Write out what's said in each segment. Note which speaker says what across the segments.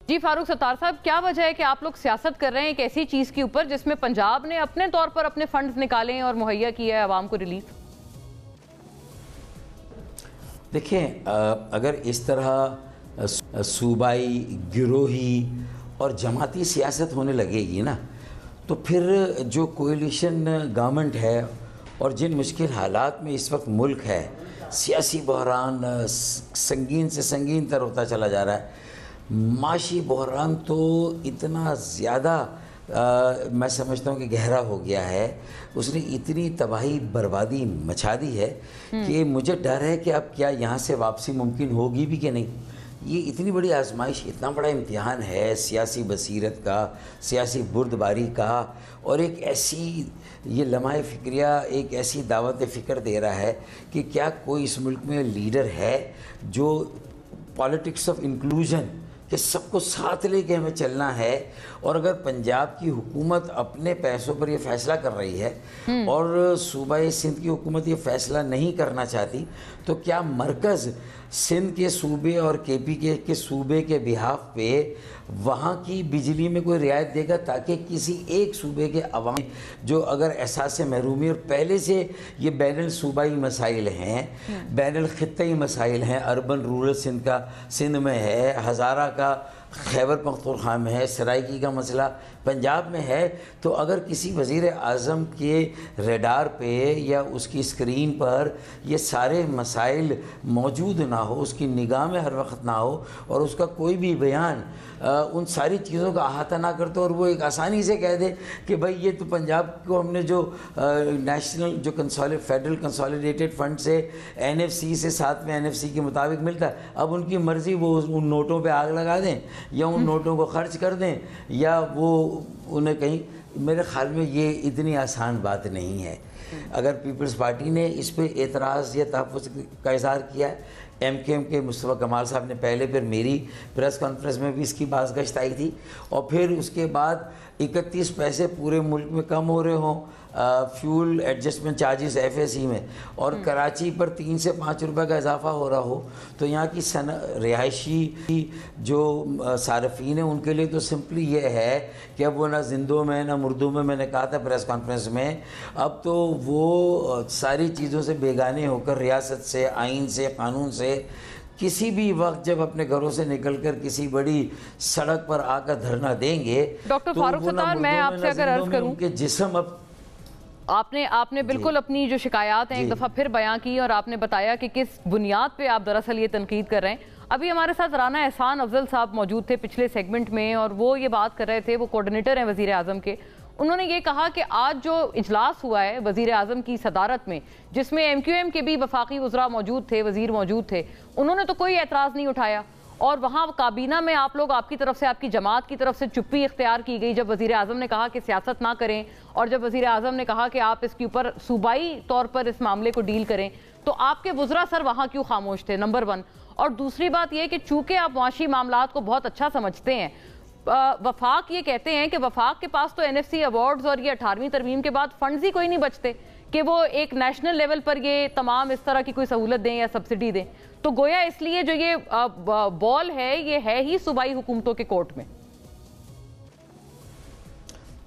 Speaker 1: جی فاروق ستار صاحب، کیا وجہ ہے کہ آپ لوگ سیاست کر رہے ہیں ایک ایسی چیز کے اوپر جس میں پنجاب نے اپنے طور پر اپنے فنڈز نکالے اور مہیا کیا ہے عوام کو ریلیف؟
Speaker 2: دیکھیں، اگر اس طرح صوبائی، گروہی اور جماعتی سیاست ہونے لگے گی نا، تو پھر جو کوئلیشن گورنمنٹ ہے اور جن مشکل حالات میں اس وقت ملک ہے، سیاسی بحران سنگین سے سنگین تر ہوتا چلا جا رہا ہے، معاشی بحران تو اتنا زیادہ میں سمجھتا ہوں کہ گہرا ہو گیا ہے، اس نے اتنی تباہی بربادی مچا دی ہے کہ مجھے ڈر ہے کہ اب کیا یہاں سے واپسی ممکن ہوگی بھی کہ نہیں۔ یہ اتنی بڑی آزمائش، اتنا بڑا امتحان ہے سیاسی بصیرت کا، سیاسی بردباری کا، اور ایک ایسی یہ لمحہ فکریہ ایک ایسی دعوت فکر دے رہا ہے کہ کیا کوئی اس ملک میں لیڈر ہے جو پالیٹکس آف انکلوژن کہ سب کو ساتھ لے کے ہمیں چلنا ہے، اور اگر پنجاب کی حکومت اپنے پیسوں پر یہ فیصلہ کر رہی ہے اور صوبہ سندھ کی حکومت یہ فیصلہ نہیں کرنا چاہتی، تو کیا مرکز سندھ کے صوبے اور کے پی کے صوبے کے بہاف پہ وہاں کی بجلی میں کوئی رعایت دے گا تاکہ کسی ایک صوبے کے عوام جو اگر احساس محرومی اور پہلے سے یہ بین الصوبائی مسائل ہیں، بین الخطئی مسائل ہیں، اربن رورل سندھ میں ہے، ہزارہ کا خیبر پختونخوا میں ہے، سرائکی کا مسئلہ پنجاب میں ہے، تو اگر کسی وزیر اعظم کے ریڈار پہ یا اس کی اسکرین پر یہ سارے مسائل موجود نہ ہو، اس کی نگاہ میں ہر وقت نہ ہو، اور اس کا کوئی بھی بیان ان ساری چیزوں کا احاطہ نہ کرتے، اور وہ ایک آسانی سے کہہ دے کہ بھائی یہ تو پنجاب کو ہم نے جو نیشنل جو فیڈرل کنسالیڈیٹڈ فنڈ سے این ایف سی سے 7ویں این ایف سی کے مطابق ملتا ہے، اب ان کی مرضی وہ ان نوٹوں پہ آگ لگا دیں یا ان نوٹوں کو خرچ کر دیں یا وہ انہیں کہیں، میرے خیال میں یہ اتنی آسان بات نہیں ہے۔ اگر پیپلز پارٹی نے اس پہ اعتراض یا تحفظ کا اظہار کیا ہے، ایم کیو ایم کے مصطفیٰ کمال صاحب نے پہلے پھر میری پریس کانفرنس میں بھی اس کی بازگشت آئی تھی، اور پھر اس کے بعد 31 پیسے پورے ملک میں کم ہو رہے ہوں fuel adjustment charges F A C میں، اور کراچی پر 3 سے 5 روپے کا اضافہ ہو رہا ہو، تو یہاں کی رہائشی جو صارفین ہیں ان کے لیے تو سمپلی یہ ہے کہ اب وہ نہ زندوں میں نہ مردوں میں نے کہا تھا پریس کانفرنس میں، اب تو وہ ساری چیزوں سے بیگانے ہو کر ریاست سے، آئین سے، قانون سے کسی بھی وقت جب اپنے گھروں سے نکل کر کسی بڑی سڑک پر آ کر دھرنا دیں گے،
Speaker 1: ڈاکٹر فاروق ستار، میں آپ سے اگر عرض کروں
Speaker 2: کہ جسم اب
Speaker 1: آپ نے بالکل اپنی جو شکایات ہیں ایک دفعہ پھر بیان کی، اور آپ نے بتایا کہ کس بنیاد پہ آپ دراصل یہ تنقید کر رہے ہیں۔ ابھی ہمارے ساتھ رانا احسان افضل صاحب موجود تھے پچھلے سیگمنٹ میں، اور وہ یہ بات کر رہے تھے، وہ کوارڈینیٹر ہیں وزیر اعظم کے۔ انہوں نے یہ کہا کہ آج جو اجلاس ہوا ہے وزیر اعظم کی صدارت میں، جس میں ایم کیو ایم کے بھی وفاقی وزراء موجود تھے، وزیر موجود تھے، انہوں نے تو کوئی اعتراض نہیں اٹھایا، اور وہاں کابینہ میں آپ لوگ، آپ کی طرف سے، آپ کی جماعت کی طرف سے چپی اختیار کی گئی جب وزیر اعظم نے کہا کہ سیاست نہ کریں، اور جب وزیر اعظم نے کہا کہ آپ اس کے اوپر صوبائی طور پر اس معاملے کو ڈیل کریں، تو آپ کے وزراء سر وہاں کیوں خاموش تھے؟ نمبر 1۔ اور دوسری بات یہ کہ چونکہ آپ معاشی معاملات کو بہت اچھا سمجھتے ہیں، وفاق یہ کہتے ہیں کہ وفاق کے پاس تو این ایف سی ایوارڈز اور یہ 18ویں ترمیم کے بعد فنڈز ہی کوئی نہیں بچتے کہ وہ ایک نیشنل لیول پر یہ تمام اس طرح کی کوئی سہولت دیں یا سبسڈی دیں، تو گویا اس لیے جو یہ بال ہے یہ ہے ہی صوبائی حکومتوں کے کورٹ میں۔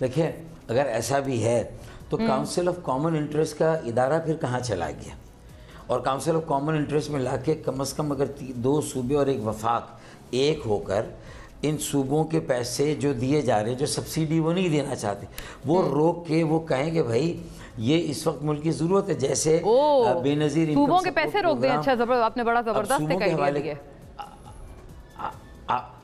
Speaker 2: دیکھیں، اگر ایسا بھی ہے تو کاؤنسل آف کامن انٹرسٹ کا ادارہ پھر کہاں چلا گیا؟ اور کاؤنسل آف کامن انٹرسٹ میں لا کے کم از کم اگر 2 صوبے اور ایک وفاق ایک ہو کر ان صوبوں کے پیسے جو دیے جا رہے ہیں، جو سبسیڈی وہ نہیں دینا چاہتے، وہ روک کے وہ کہیں کہ بھائی یہ اس وقت ملک کی ضرورت ہے، جیسے بے نظیر
Speaker 1: صوبوں کے پیسے روک دیں۔ اچھا، آپ نے بڑا زبردست آئیڈیا دیا۔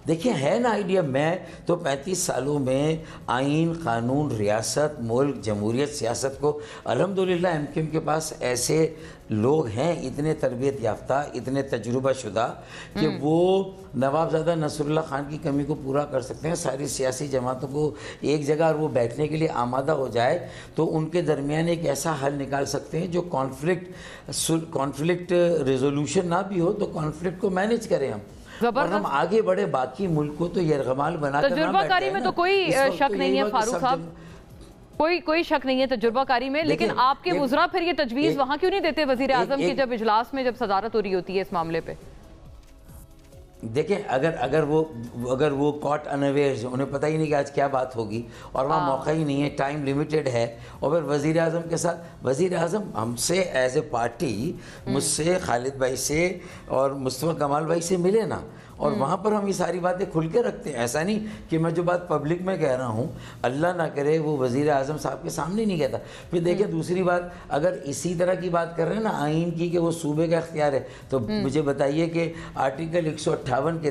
Speaker 2: دیکھیں ہے نا آئیڈیا، میں تو 35 سالوں میں آئین، قانون، ریاست، ملک، جمہوریت، سیاست کو الحمدللہ ایم کیو ایم کے پاس ایسے لوگ ہیں اتنے تربیت یافتہ، اتنے تجربہ شدہ کہ وہ نوابزادہ نصر اللہ خان کی کمی کو پورا کر سکتے ہیں، ساری سیاسی جماعتوں کو ایک جگہ اور وہ بیٹھنے کے لیے آمادہ ہو جائے تو ان کے درمیان ایک ایسا حل نکال سکتے ہیں جو کانفلکٹ ریزولوشن نہ بھی ہو تو کانفلکٹ کو مینیج کریں ہم، اور ہم آگے بڑھے، باقی ملک کو تو یرغمال بنا کر نہ بیٹھ جائیں۔
Speaker 1: تجربہ کاری میں تو کوئی شک نہیں ہے فاروق صاحب، کوئی شک نہیں ہے تجربہ کاری میں، لیکن آپ کے وزراء پھر یہ تجویز وہاں کیوں نہیں دیتے وزیر اعظم کی جب اجلاس میں جب صدارت ہو رہی ہوتی ہے اس معاملے پہ؟
Speaker 2: دیکھیں اگر وہ کاٹ انویئر، انہیں پتہ ہی نہیں کہ آج کیا بات ہوگی، اور وہاں موقع ہی نہیں ہے، ٹائم لیمیٹڈ ہے، اور پھر وزیر اعظم کے ساتھ، وزیر اعظم ہم سے ایز اے پارٹی، مجھ سے، خالد بھائی سے اور مصطفیٰ کمال بھائی سے ملے نا، اور وہاں پر ہم یہ ساری باتیں کھل کے رکھتے ہیں. ایسا نہیں کہ میں جو بات پبلک میں کہہ رہا ہوں اللہ نہ کرے وہ وزیر اعظم صاحب کے سامنے نہیں کہتا. پھر دیکھیں دوسری بات، اگر اسی طرح کی بات کر رہے ہیں نا آئین کی کہ وہ صوبے کا اختیار ہے، تو مجھے بتائیے کہ آرٹیکل 158 کے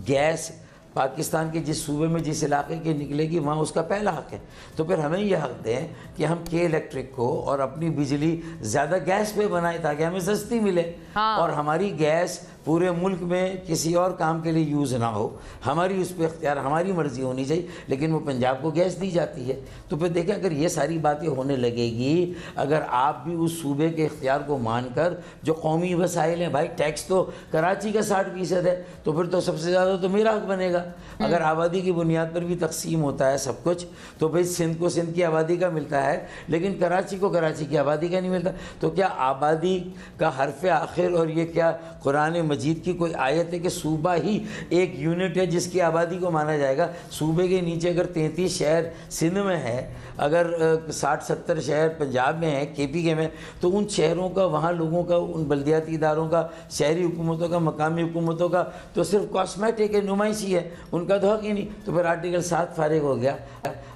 Speaker 2: گیس پاکستان کے جس صوبے میں جس علاقے کی نکلے گی وہاں اس کا پہلا حق ہے. تو پھر ہمیں یہ حق دیں کہ ہم کے الیکٹرک کو اور اپنی بجلی زیادہ گیس پہ بنائیں تاکہ ہمیں سستی ملے، اور ہماری گیس پورے ملک میں کسی اور کام کے لیے یوز نہ ہو. ہماری اس پہ اختیار، ہماری مرضی ہونی چاہیے، لیکن وہ پنجاب کو گیس دی جاتی ہے. تو پھر دیکھیں اگر یہ ساری باتیں ہونے لگے گی، اگر آپ بھی اس صوبے کے اختیار کو مان کر جو قومی وسائل ہیں، بھائی ٹیکس تو کراچی کا 60% ہے، تو پھر تو سب سے زیادہ تو میرا حق بنے گا. اگر آبادی کی بنیاد پر بھی تقسیم ہوتا ہے سب کچھ، تو بھئی سندھ کو سندھ کی آبادی کا ملتا ہے، لیکن کراچی کو کراچی کی آبادی کا نہیں ملتا. تو کیا آبادی کا حرف آخر، اور یہ کیا قرآن مجید کی کوئی آیت ہے کہ صوبہ ہی ایک یونٹ ہے جس کی آبادی کو مانا جائے گا؟ صوبے کے نیچے اگر 33 شہر سندھ میں ہے، اگر 60-70 شہر پنجاب میں ہیں، کے پی کے میں، تو ان شہروں کا، وہاں لوگوں کا، ان بلدیاتی اداروں کا، شہری حکومتوں کا، مقامی حکومتوں کا تو صرف کاسمیٹک ہے، نمائشی ہے، ان کا تو حق ہی نہیں. تو پھر آرٹیکل 7 فارغ ہو گیا،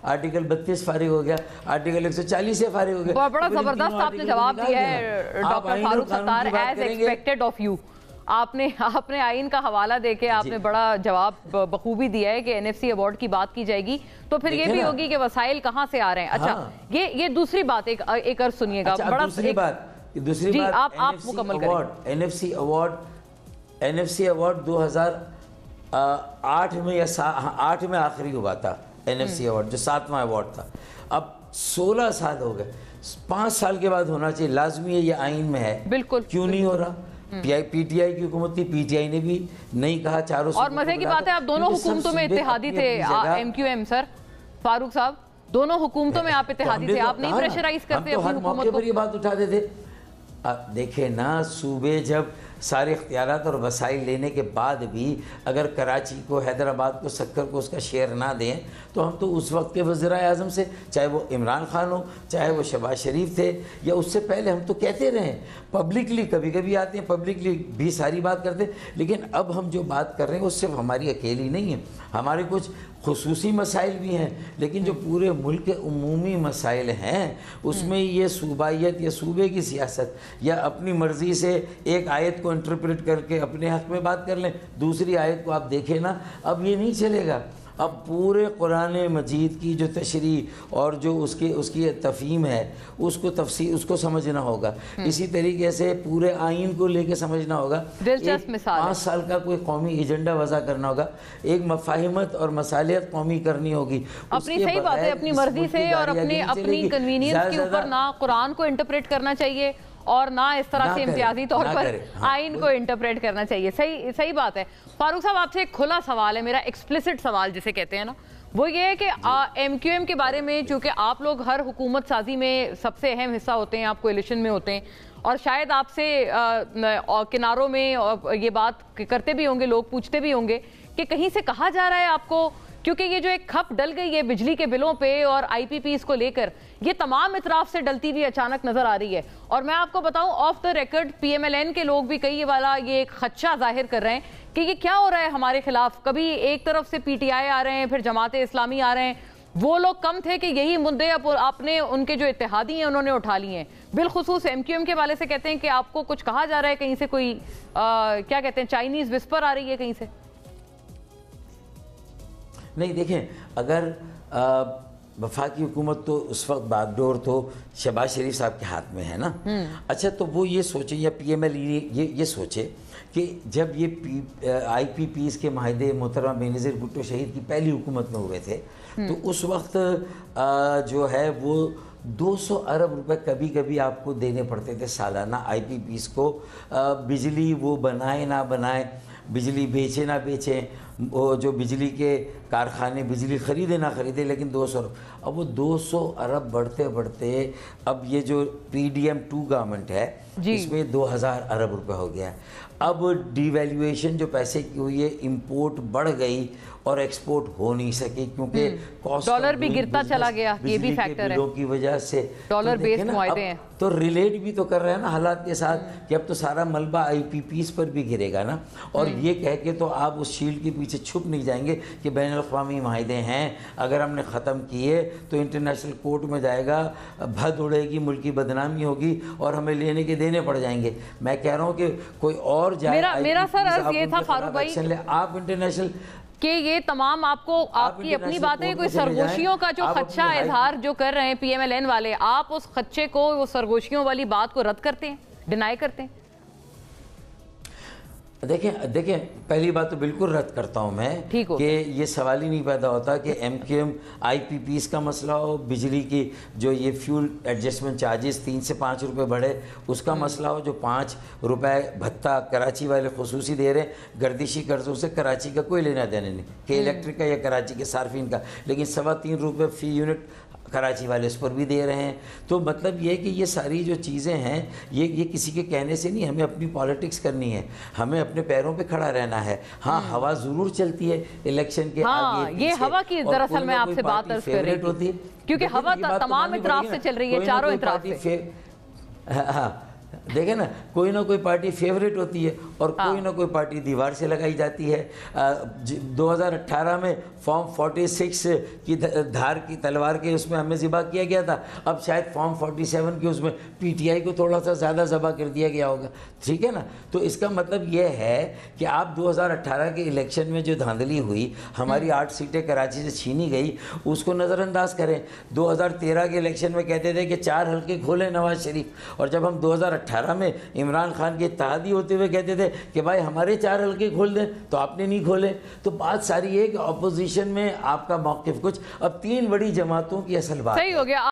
Speaker 2: آرٹیکل 32 فارغ ہو گیا، آرٹیکل 140 سے فارغ ہو گیا.
Speaker 1: بڑا زبردست آپ نے جواب دیا ہے doctor Farooq Sattar, as expected of you. آپ نے آئین کا حوالہ دے کے آپ نے بڑا جواب بخوبی دیا ہے کہ این ایف سی ایوارڈ کی بات کی جائے گی تو پھر یہ بھی ہوگی کہ وسائل کہاں سے آ رہے ہیں. اچھا یہ دوسری بات ایک اور سنیے گا.
Speaker 2: دوسری بات
Speaker 1: آپ مکمل کریں.
Speaker 2: این ایف سی ایوارڈ 2008 میں یا 8 میں آخری ہوا تھا. این ایف سی ایوارڈ جو 7واں ایوارڈ تھا، اب 16 سال ہو گئے. 5 سال کے بعد ہونا چاہیے، لازمی ہے، یہ آئین میں ہے.
Speaker 1: بالکل.
Speaker 2: کیوں نہیں ہو رہا؟ پی ٹی آئی کی حکومت تھی، پی ٹی آئی نے بھی نہیں کہا. چاروں
Speaker 1: اور مزے کی بات ہے آپ دونوں حکومتوں میں اتحادی تھے، ایم کیو ایم. سر فاروق صاحب، دونوں حکومتوں میں آپ اتحادی تھے، آپ نہیں پریشرائز کرتے اپنی حکومت کو؟
Speaker 2: یہ بات اٹھاتے تھے. دیکھیں نا، صوبے جب سارے اختیارات اور وسائل لینے کے بعد بھی اگر کراچی کو، حیدرآباد کو، سکر کو اس کا شیئر نہ دیں، تو ہم تو اس وقت کے وزیر اعظم سے، چاہے وہ عمران خان ہو، چاہے وہ شہباز شریف تھے، یا اس سے پہلے، ہم تو کہتے رہے ہیں پبلکلی. کبھی کبھی آتے ہیں پبلکلی بھی ساری بات کرتے ہیں، لیکن اب ہم جو بات کر رہے ہیں وہ صرف ہماری اکیلی نہیں ہے. ہمارے کچھ خصوصی مسائل بھی ہیں، لیکن جو پورے ملک کے عمومی مسائل ہیں اس میں یہ صوبائیت یا صوبے کی سیاست یا اپنی مرضی سے ایک آیت کو انٹرپریٹ کر کے اپنے حق میں بات کر لیں، دوسری آیت کو آپ دیکھیں نا، اب یہ نہیں چلے گا. اب پورے قرآن مجید کی جو تشریح اور جو اس کی تفہیم ہے اس کو تفسیر، اس کو سمجھنا ہوگا. اسی طریقے سے پورے آئین کو لے کے سمجھنا ہوگا.
Speaker 1: دلچسپ مثال
Speaker 2: 5 سال کا کوئی قومی ایجنڈا وضع کرنا ہوگا، ایک مفاہمت اور مصالحت قومی کرنی ہوگی.
Speaker 1: اپنی صحیح بات ہے، اپنی مرضی سے اور اپنی کنوینئنس کے اوپر نہ قرآن کو انٹرپریٹ کرنا چاہیے اور نہ اس طرح سے امتیازی طور پر آئین کو انٹرپریٹ کرنا چاہیے. صحیح بات ہے. فاروق صاحب آپ سے ایک کھلا سوال ہے میرا، ایکسپلیسٹ سوال جسے کہتے ہیں نا، وہ یہ ہے کہ ایم کیو ایم کے بارے میں، چونکہ آپ لوگ ہر حکومت سازی میں سب سے اہم حصہ ہوتے ہیں، آپ کولیشن میں ہوتے ہیں، اور شاید آپ سے کناروں میں یہ بات کرتے بھی ہوں گے، لوگ پوچھتے بھی ہوں گے کہ کہیں سے کہا جا رہا ہے آپ کو، کیونکہ یہ جو ایک کھپ ڈل گئی ہے بجلی کے بلوں پہ اور آئی پی پیز کو لے کر، یہ تمام اطراف سے ڈلتی ہوئی اچانک نظر آ رہی ہے. اور میں آپ کو بتاؤں off the record P M L N کے لوگ بھی کئی والا یہ ایک خدشہ ظاہر کر رہے ہیں کہ یہ کیا ہو رہا ہے ہمارے خلاف. کبھی ایک طرف سے پی ٹی آئی آ رہے ہیں، پھر جماعت اسلامی آ رہے ہیں. وہ لوگ کم تھے کہ یہی مدعے آپ نے ان کے جو اتحادی ہیں انہوں نے اٹھا لیے ہیں. بالخصوص ایم کیو ایم کے والے سے کہتے ہیں کہ آپ کو کچھ کہا جا رہا ہے، کہیں سے کوئی کیا کہتے ہیں چائنیز وسپر آ رہی ہے کہیں سے.
Speaker 2: نہیں دیکھیں، اگر وفاقی حکومت تو اس وقت باغ ڈور تو شہباز شریف صاحب کے ہاتھ میں ہے نا. اچھا تو وہ یہ سوچے، یا پی ایم ایل یہ سوچے کہ جب یہ آئی پی پیز کے معاہدے محترمہ بینظیر بھٹو شہید کی پہلی حکومت میں ہوئے تھے، تو اس وقت جو ہے وہ 200 ارب روپے کبھی کبھی آپ کو دینے پڑتے تھے سالانہ آئی پی پیز کو. بجلی وہ بنائے نہ بنائے، بجلی بیچے نہ بیچیں، وہ جو بجلی کے کارخانے بجلی خریدے نہ خریدے لیکن 200 ارب، اب وہ 200 ارب بڑھتے بڑھتے اب یہ جو PDM2 گورنمنٹ ہے اس میں 2000 ارب روپے ہو گیا ہے۔ اب ڈی ویلیویشن جو پیسے کی ہوئی ہے، امپورٹ بڑھ گئی اور ایکسپورٹ ہو نہیں سکے کیونکہ
Speaker 1: ڈالر بھی گرتا چلا گیا، یہ بھی فیکٹر ہے،
Speaker 2: بلوں کی وجہ سے
Speaker 1: ڈالر بیس معاہدے ہیں
Speaker 2: تو ریلیٹ بھی تو کر رہے ہیں نا حالات کے ساتھ کہ اب تو سارا ملبہ IPPs پر بھی گرے گا نا، اور یہ کہہ کے تو آپ اس شیلڈ کے پیچھے چھپ نہیں جائیں گے کہ بین الاقوامی معاہدے ہیں، اگر ہم نے ختم کیے تو انٹرنیشنل کورٹ میں جائے گا، بھد اڑے گی، ملکی بدنامی ہوگی اور ہمیں لینے کے دینے پڑ جائیں گے۔ میں کہہ رہا ہوں کہ کوئی اور جائے،
Speaker 1: میرا سر عرض یہ تھا فاروق بھائی
Speaker 2: آپ انٹرنیشنل
Speaker 1: کہ یہ تمام آپ کو آپ کی اپنی باتیں، کوئی سرگوشیوں کا جو خدشہ اظہار جو کر رہے ہیں PMLN والے، آپ اس خدشے کو، وہ سرگوشیوں والی بات کو رد کرتے ہیں، ڈینائی کرتے ہیں؟
Speaker 2: دیکھیں پہلی بات تو بالکل رد کرتا ہوں میں کہ یہ سوال ہی نہیں پیدا ہوتا کہ MQM IPPs کا مسئلہ ہو، بجلی کی جو یہ فیول ایڈجسٹمنٹ چارجز 3 سے 5 روپے بڑھے اس کا مسئلہ ہو، جو 5 روپے بھتہ کراچی والے خصوصی دے رہے ہیں، گردشی قرضوں سے کراچی کا کوئی لینا دینا نہیں کہ الیکٹرک کا یا کراچی کے صارفین کا، لیکن 3.25 روپے فی یونٹ کراچی والے اس پر بھی دے رہے ہیں۔ تو مطلب یہ کہ یہ ساری جو چیزیں ہیں یہ کسی کے کہنے سے نہیں، ہمیں اپنی پالیٹکس کرنی ہے، ہمیں اپنے پیروں پہ کھڑا رہنا ہے۔ ہاں ہوا ضرور چلتی ہے الیکشن کے آگے پیچھے،
Speaker 1: یہ ہوا کی دراصل میں آپ سے بات عرض کر رہی تھی کیونکہ ہوا تمام اطراف سے چل رہی ہے، چاروں اطراف سے۔
Speaker 2: ہاں دیکھیں نا، کوئی نہ کوئی پارٹی فیوریٹ ہوتی ہے اور کوئی نہ کوئی پارٹی دیوار سے لگائی جاتی ہے۔ 2018 میں فارم 46 کی دھار کی تلوار کے اس میں ہمیں ذبح کیا گیا تھا، اب شاید فارم 47 کے اس میں PTI کو تھوڑا سا زیادہ ذبح کر دیا گیا ہوگا، ٹھیک ہے نا۔ تو اس کا مطلب یہ ہے کہ آپ 2018 کے الیکشن میں جو دھاندلی ہوئی، ہماری 8 سیٹیں کراچی سے چھینی گئی، اس کو نظر انداز کریں۔ 2013 کے الیکشن میں کہتے تھے کہ 4 حلقے کھولیں نواز شریف، اور جب ہم 2018 میں عمران خان کے اتحادی ہوتے ہوئے کہتے تھے کہ بھائی ہمارے 4 حلقے کھول دیں، تو آپ نے نہیں کھولے۔ تو بات ساری ہے کہ اپوزیشن میں آپ کا موقف کچھ، اب 3 بڑی جماعتوں کی اصل بات
Speaker 1: صحیح ہو گیا۔